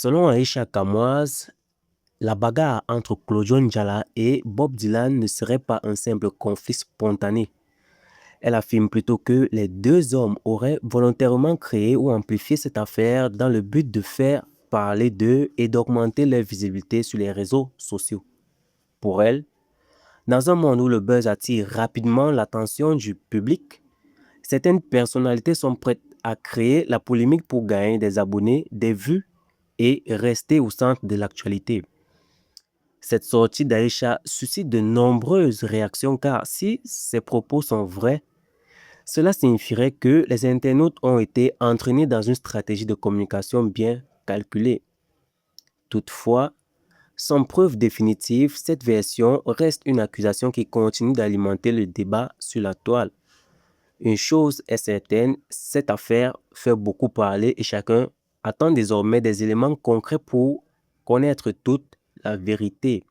Selon Aïcha Kamoise, la bagarre entre Claudio Njala et Bob Dylan ne serait pas un simple conflit spontané. Elle affirme plutôt que les deux hommes auraient volontairement créé ou amplifié cette affaire dans le but de faire parler d'eux et d'augmenter leur visibilité sur les réseaux sociaux. Pour elle, dans un monde où le buzz attire rapidement l'attention du public, certaines personnalités sont prêtes à créer la polémique pour gagner des abonnés, des vues et rester au centre de l'actualité. Cette sortie d'Aïcha suscite de nombreuses réactions car si ses propos sont vrais, cela signifierait que les internautes ont été entraînés dans une stratégie de communication bien calculée. Toutefois, sans preuve définitive, cette version reste une accusation qui continue d'alimenter le débat sur la toile. Une chose est certaine, cette affaire fait beaucoup parler et chacun attend désormais des éléments concrets pour connaître toute la vérité.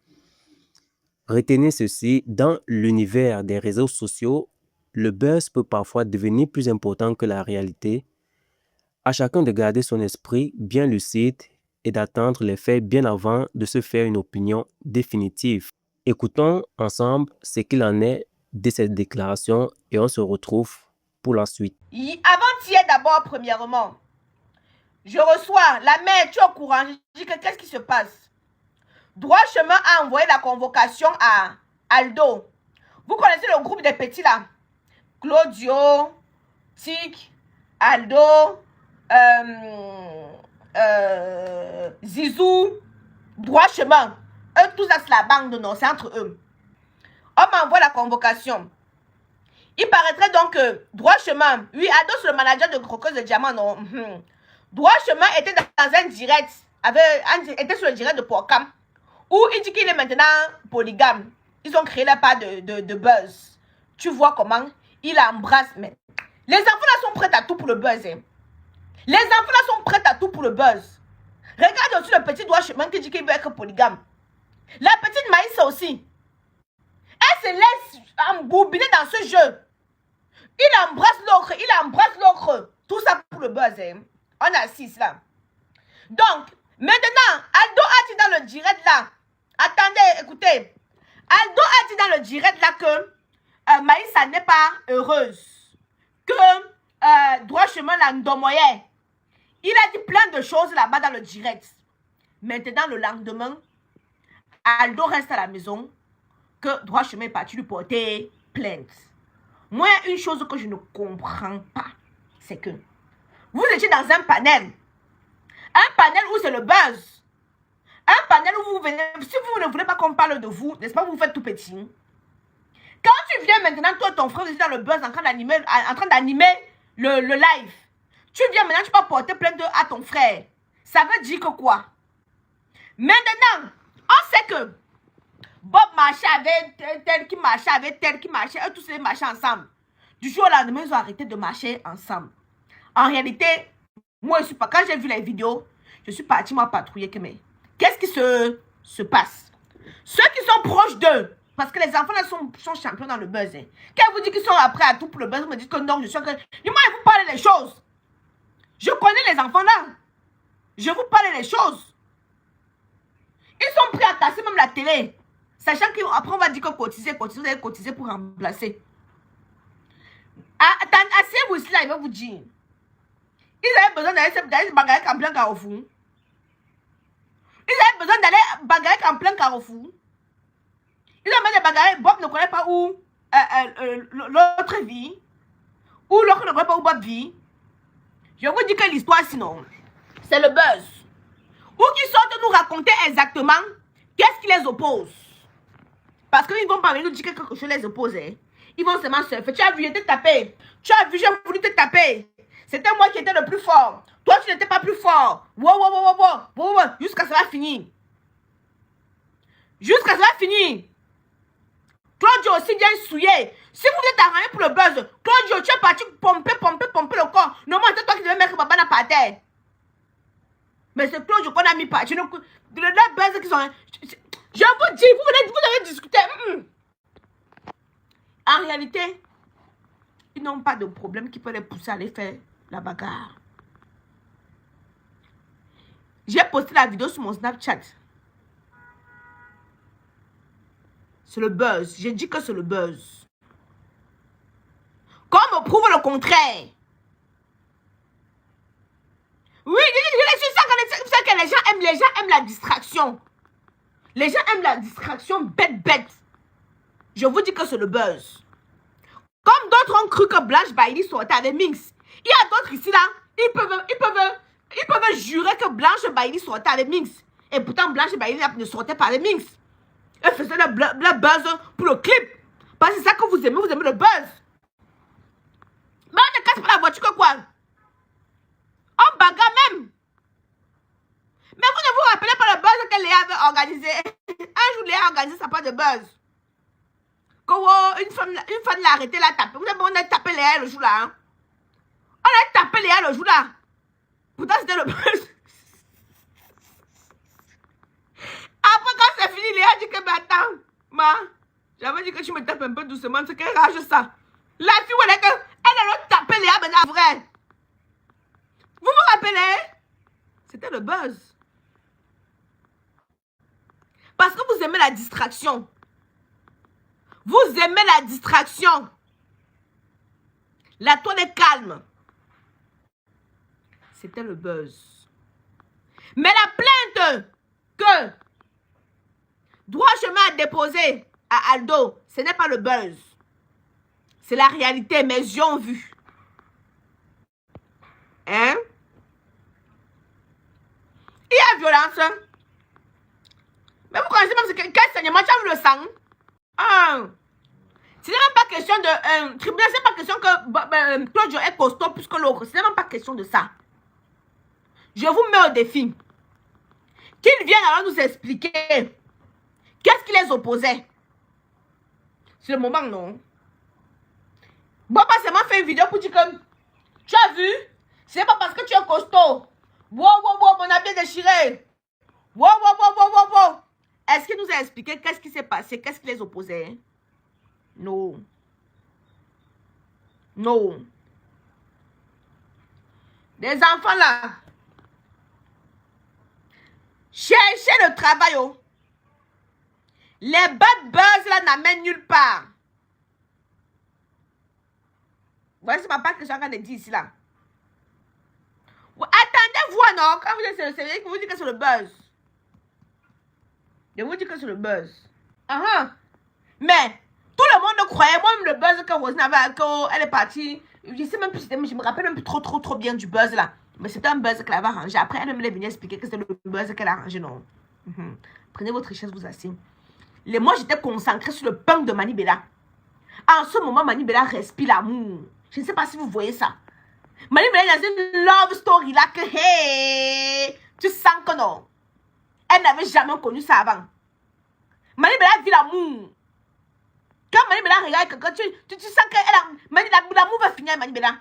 Retenez ceci, dans l'univers des réseaux sociaux, le buzz peut parfois devenir plus important que la réalité. À chacun de garder son esprit bien lucide et d'attendre les faits bien avant de se faire une opinion définitive. Écoutons ensemble ce qu'il en est de cette déclaration et on se retrouve pour la suite. Avant-hier d'abord, premièrement, je reçois la mère, tu es au courant, je dis que qu'est-ce qui se passe? Droit Chemin a envoyé la convocation à Aldo. Vous connaissez le groupe des petits là? Claudio, Tic, Aldo, Zizou, Droit Chemin. Eux, tous ça, c'est la bande, non, c'est entre eux. On m'envoie la convocation. Il paraîtrait donc que Droit Chemin, oui, Aldo, c'est le manager de Croqueuse de Diamant, non. Droit Chemin était dans un direct, était sur le direct de Porcam, où il dit qu'il est maintenant polygame. Ils ont créé la part de buzz. Tu vois comment il embrasse. Mais les enfants là sont prêts à tout pour le buzz. Hein. Les enfants là sont prêts à tout pour le buzz. Regarde aussi le petit Droit Chemin qui dit qu'il veut être polygame. La petite Maïs aussi. Elle se laisse embobiner dans ce jeu. Il embrasse l'autre, il embrasse l'autre. Tout ça pour le buzz. Hein. On assiste là. Donc, maintenant, Aldo a dit dans le direct là. Attendez, écoutez. Aldo a dit dans le direct là que Maïssa n'est pas heureuse. Que Droit Chemin l'a ndomoyé. Il a dit plein de choses là-bas dans le direct. Maintenant, le lendemain, Aldo reste à la maison. Que Droit Chemin est parti lui porter plainte. Moi, il y a une chose que je ne comprends pas. C'est que vous étiez dans un panel. Un panel où c'est le buzz. Un panel où vous venez. Si vous ne voulez pas qu'on parle de vous, n'est-ce pas, vous faites tout petit. Quand tu viens maintenant, toi et ton frère, vous êtes dans le buzz en train d'animer le live. Tu viens maintenant, tu peux porter plainte à ton frère. Ça veut dire que quoi? Maintenant, on sait que Bob marchait avec tel qui marchait avec tel qui marchait. Eux tous les marchaient ensemble. Du jour au lendemain, ils ont arrêté de marcher ensemble. En réalité, moi, je suis pas. Quand j'ai vu les vidéos, je suis partie moi patrouiller que mais qu'est-ce qui se passe? Ceux qui sont proches d'eux, parce que les enfants là sont champions dans le buzz. Hein. Quand vous dites qu'ils sont après à tout pour le buzz, vous me dites que non, je suis que. Moi, je vous parle des choses. Je connais les enfants là. Je vous parle des choses. Ils sont prêts à casser même la télé. Sachant qu'après on va dire que cotiser, vous allez cotiser pour remplacer. Asseyez-vous ici là, il va vous dire. Ils avaient besoin d'aller se bagarrer en plein carrefour. Ils avaient besoin d'aller bagarrer en plein carrefour. Ils ont mis des bagarres. Bob ne connaît pas où l'autre vie. Ou l'autre ne connaît pas où Bob vit. Je vous dis que l'histoire sinon, c'est le buzz. Ou qu'ils sortent nous raconter exactement qu'est-ce qui les oppose. Parce qu'ils vont pas venir nous dire que quelque chose les oppose. Hein. Ils vont seulement surfer. Tu as vu, j'étais tapé. Tu as vu, j'ai voulu te taper. C'était moi qui étais le plus fort. Toi, tu n'étais pas plus fort. Wow. Jusqu'à ça va finir. Jusqu'à ça va finir. Claudio aussi bien souillé. Si vous êtes arrangé pour le buzz, Claudio, tu es parti pomper le corps. Normalement, c'est toi qui devais mettre Babana par terre. Mais c'est Claudio qu'on a mis par terre. Le buzz qui sont... Je vous dis, vous avez discuté. En réalité, ils n'ont pas de problème qui peut les pousser à aller faire la bagarre. J'ai posté la vidéo sur mon Snapchat. C'est le buzz. J'ai dit que c'est le buzz. Qu'on me prouve le contraire. Oui, je sais que les gens aiment la distraction. Les gens aiment la distraction bête. Je vous dis que c'est le buzz. Comme d'autres ont cru que Blanche Bailey sortait avec Minx. Il y a d'autres ici là, ils peuvent jurer que Blanche Bailey sortait avec Minx. Et pourtant Blanche Bailey ne sortait pas avec Minx. Elle faisait le buzz pour le clip. Parce que c'est ça que vous aimez le buzz. Mais on ne casse pas la voiture que quoi? On bagarre même. Mais vous ne vous rappelez pas le buzz que Léa avait organisé? Un jour, Léa a organisé sa part de buzz. Une femme l'a arrêté, l'a tapé. Vous savez, on a tapé Léa le jour là. Hein? On a tapé Léa le jour là. Pourtant, c'était le buzz. Après, quand c'est fini, Léa dit que, mais attends, j'avais dit que tu me tapes un peu doucement, c'est qu'elle rage ça. La fille, elle a tapé Léa maintenant, vrai. Vous vous rappelez? C'était le buzz. Parce que vous aimez la distraction. Vous aimez la distraction. La toile est calme. C'était le buzz. Mais la plainte que Droit Chemin a déposée à Aldo, ce n'est pas le buzz. C'est la réalité, mes yeux ont vu. Hein? Il y a violence. Mais vous connaissez même quel saignement, tu as vu le sang? Ah. Ce n'est même pas question de... tribunal, ce n'est pas question que Claude est costaud plus que l'autre. Ce n'est même pas question de ça. Je vous mets au défi. Qu'ils viennent alors nous expliquer qu'est-ce qui les opposait. C'est le moment, non? Bon, pas seulement fait une vidéo pour dire que tu as vu, c'est pas parce que tu es costaud. Wow, mon habit est déchiré. Wow. Est-ce qu'il nous a expliqué qu'est-ce qui s'est passé, qu'est-ce qui les opposait? Hein? Non. Les enfants là, cherchez le travail. Oh. Les bad buzz là n'amènent nulle part. Voilà, c'est pas que je suis en train de dire ici là. Attendez-vous, non? Quand vous êtes sérieux, vous dites que c'est le buzz. Je vous dis que c'est le buzz. Mais tout le monde croyait, moi-même le buzz que Rosine avait, qu'elle est partie. Je sais même plus, je me rappelle même plus trop bien du buzz là. Mais c'était un buzz qu'elle avait arrangé. Après, elle me est venue expliquer que c'était le buzz qu'elle a arrangé, non. Prenez votre chaise, vous asseyez. Moi, j'étais concentrée sur le punk de Manibela. En ce moment, Manibela respire l'amour. Je ne sais pas si vous voyez ça. Manibela est dans une love story là que, hey, tu sens que non. Elle n'avait jamais connu ça avant. Manibela vit l'amour. Quand Manibela regarde quelqu'un, tu sens que l'amour va finir Manibela.